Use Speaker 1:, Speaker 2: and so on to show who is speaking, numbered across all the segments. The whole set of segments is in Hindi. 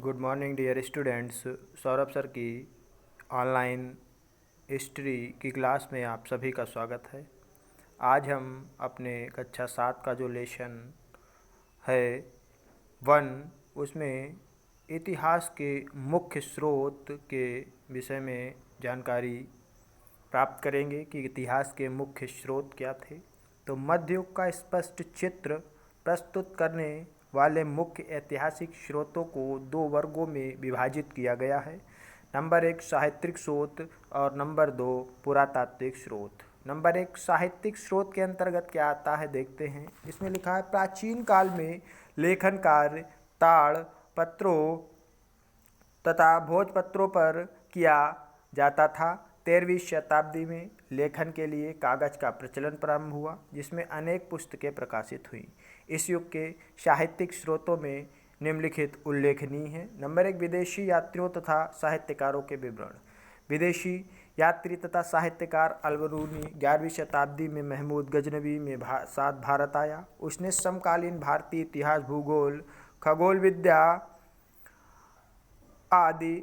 Speaker 1: Good morning dear students. Saurabh sir की ऑनलाइन हिस्ट्री की क्लास में आप सभी का स्वागत है। आज हम अपने कक्षा 7 का जो लेसन है 1 उसमें इतिहास के मुख्य स्रोत के विषय में जानकारी प्राप्त करेंगे कि इतिहास के मुख्य स्रोत क्या थे। तो मध्य युग का स्पष्ट चित्र प्रस्तुत करने वाले मुख्य ऐतिहासिक स्रोतों को 2 वर्गों में विभाजित किया गया है। नंबर 1 साहित्यिक स्रोत और नंबर 2 पुरातात्विक स्रोत। नंबर 1 साहित्यिक स्रोत के अंतर्गत क्या आता है देखते हैं। इसमें लिखा है प्राचीन काल में लेखन कार्य ताड़ पत्रों तथा भोजपत्रों पर किया जाता था। 13वीं शताब्दी में लेखन के लिए कागज का प्रचलन प्रारंभ हुआ, जिसमें अनेक पुस्तकें प्रकाशित हुईं। इस युग के साहित्यिक स्रोतों में निम्नलिखित उल्लेखनीय हैं। नंबर 1 विदेशी यात्रियों तथा साहित्यकारों के विवरण। विदेशी यात्री तथा साहित्यकार अल-बरूनी 11वीं शताब्दी में महमूद गजनवी में साथ भारत आया। उसने समकालीन भारतीय इतिहास, भूगोल, खगोल विद्या आदि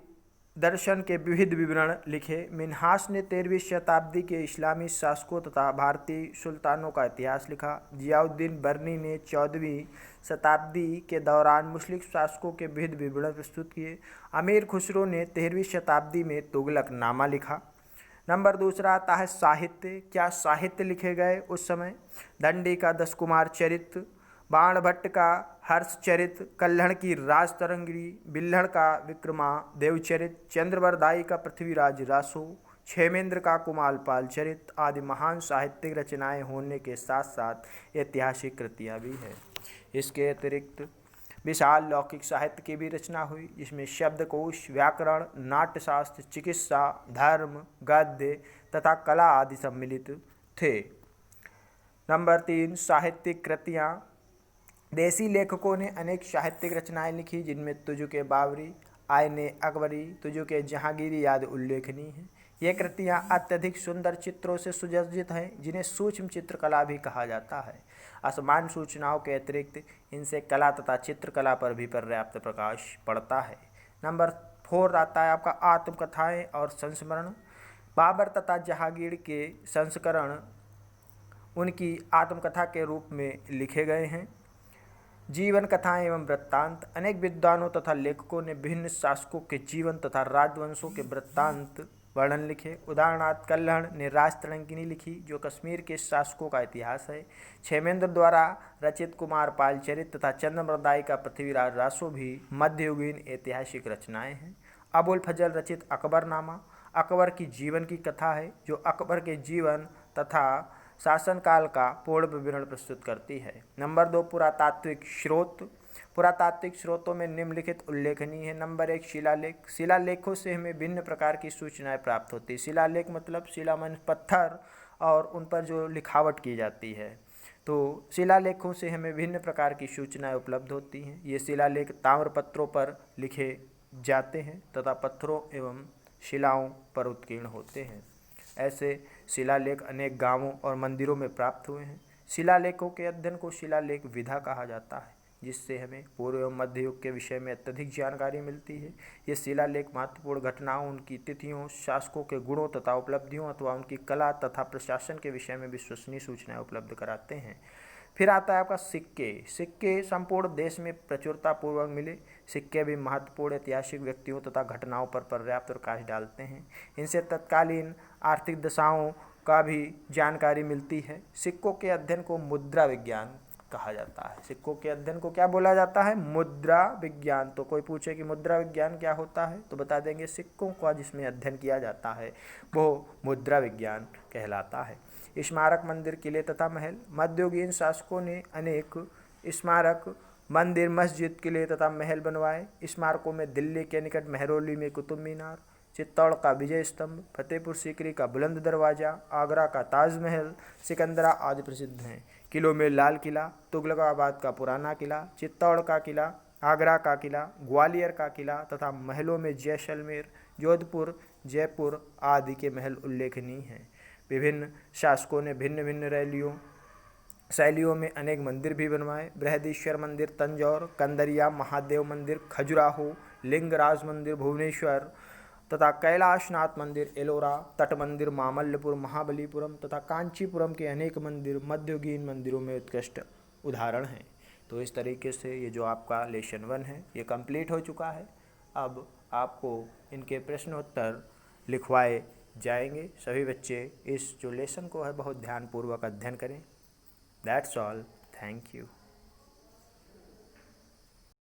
Speaker 1: दर्शन के विविध विवरण लिखे। मिन्हास ने 13वीं शताब्दी के इस्लामी शासकों तथा भारतीय सुल्तानों का इतिहास लिखा। जियाउद्दीन बर्नी ने 14वीं शताब्दी के दौरान मुस्लिम शासकों के विविध विवरण प्रस्तुत किए। अमीर खुसरो ने 13वीं शताब्दी में तुगलकनामा लिखा। नंबर 2 आता है साहित्य। क्या साहित्य लिखे गए उस समय? दंडी का 10 कुमार चरित्र, बाणभट्ट का हर्षचरित, कल्हण की राजतरंगिणी, बिल्हड़ का विक्रमादेव चरित, चंद्रवरदाई का पृथ्वीराज रासो, क्षेमेंद्र का कुमालपाल चरित आदि महान साहित्यिक रचनाएं होने के साथ साथ ऐतिहासिक कृतियां भी हैं। इसके अतिरिक्त विशाल लौकिक साहित्य की भी रचना हुई, जिसमें शब्दकोश, व्याकरण, नाट्यशास्त्र, चिकित्सा, धर्म, गद्य तथा कला आदि सम्मिलित थे। नंबर 3 साहित्यिक कृतियाँ। देसी लेखकों ने अनेक साहित्यिक रचनाएं लिखी, जिनमें तुजुके बावरी, आयने अकबरी, तुजुके जहांगीरी आदि उल्लेखनीय हैं। ये कृतियां अत्यधिक सुंदर चित्रों से सुसज्जित हैं, जिन्हें सूक्ष्म चित्रकला भी कहा जाता है। असमान सूचनाओं के अतिरिक्त इनसे कला तथा चित्रकला पर भी पर्याप्त प्रकाश पड़ता है। नंबर 4 आता है आपका आत्मकथाएं और संस्मरण। बाबर तथा जहांगीर के संस्करण उनकी आत्मकथा के रूप में लिखे गए हैं। जीवन कथाएं एवं वृत्तांत। अनेक विद्वानों तथा लेखकों ने विभिन्न शासकों के जीवन तथा राजवंशों के वृत्तांत वर्णन लिखे। उदाहरणार्थ कल्हण ने राजतरंगिणी लिखी, जो कश्मीर के शासकों का इतिहास है। क्षेमेंद्र द्वारा रचित कुमारपाल चरित तथा चंद्रवरदाई का पृथ्वीराज रासो भी मध्ययुगीन ऐतिहासिक रचनाएं हैं। अबुल फजल रचित अकबरनामा अकबर की जीवन की कथा है, जो अकबर के जीवन तथा शासनकाल का पूर्ण विवरण प्रस्तुत करती है। नंबर 2 पुरातात्विक स्रोत। पुरातात्विक स्रोतों में निम्नलिखित उल्लेखनीय है। नंबर 1 शिलालेख। शिलालेखों से हमें भिन्न प्रकार की सूचनाएं प्राप्त होती है। शिलालेख मतलब शिला माने पत्थर और उन पर जो लिखावट की जाती है, तो शिलालेखों से हमें भिन्न प्रकार की सूचनाएं उपलब्ध होती हैं। ये शिलालेख ताम्रपत्रों पर लिखे जाते हैं तथा पत्थरों एवं शिलाओं पर उत्कीर्ण होते हैं। ऐसे शिलालेख अनेक गांवों और मंदिरों में प्राप्त हुए हैं। शिलालेखों के अध्ययन को शिलालेख विधा कहा जाता है, जिससे हमें पूर्व एवं मध्य युग के विषय में अत्यधिक जानकारी मिलती है। ये शिलालेख महत्वपूर्ण घटनाओं, उनकी तिथियों, शासकों के गुणों तथा उपलब्धियों अथवा उनकी कला तथा प्रशासन के विषय में विश्वसनीय सूचनाएं उपलब्ध कराते हैं। फिर आता है आपका सिक्के। सिक्के संपूर्ण देश में प्रचुरतापूर्वक मिले। सिक्के भी महत्वपूर्ण ऐतिहासिक व्यक्तियों तथा घटनाओं पर पर्याप्त प्रकाश डालते हैं। इनसे तत्कालीन आर्थिक दशाओं का भी जानकारी मिलती है। सिक्कों के अध्ययन को मुद्रा विज्ञान कहा जाता है। सिक्कों के अध्ययन को क्या बोला जाता है? मुद्रा विज्ञान। तो कोई पूछे कि मुद्रा विज्ञान क्या होता है, तो बता देंगे सिक्कों का जिसमें अध्ययन किया जाता है वो मुद्रा विज्ञान कहलाता है। स्मारक, मंदिर, किले तथा महल। मध्ययुगीन शासकों ने अनेक स्मारक, मंदिर, मस्जिद, किले तथा महल बनवाए। स्मारकों में दिल्ली के निकट महरौली में कुतुब मीनार, चित्तौड़ का विजय स्तंभ, फतेहपुर सीकरी का बुलंद दरवाज़ा, आगरा का ताजमहल, सिकंदरा आदि प्रसिद्ध हैं। किलों में लाल किला, तुगलकाबाद का पुराना किला, चित्तौड़ का किला, आगरा का किला, ग्वालियर का किला तथा महलों में जैसलमेर, जोधपुर, जयपुर आदि के महल उल्लेखनीय हैं। विभिन्न शासकों ने भिन्न भिन्न शैलियों में अनेक मंदिर भी बनवाए। बृहदीश्वर मंदिर तंजौर, कंदरिया महादेव मंदिर खजुराहो, लिंगराज मंदिर भुवनेश्वर तथा कैलाशनाथ मंदिर एलोरा, तट मंदिर मामल्लपुर महाबलीपुरम तथा कांचीपुरम के अनेक मंदिर मध्ययुगीन मंदिरों में उत्कृष्ट उदाहरण हैं। तो इस तरीके से ये जो आपका लेसन 1 है ये कंप्लीट हो चुका है। अब आपको इनके प्रश्नोत्तर लिखवाए जाएंगे। सभी बच्चे इस जो लेसन को है बहुत ध्यानपूर्वक अध्ययन करें। That's all, thank you.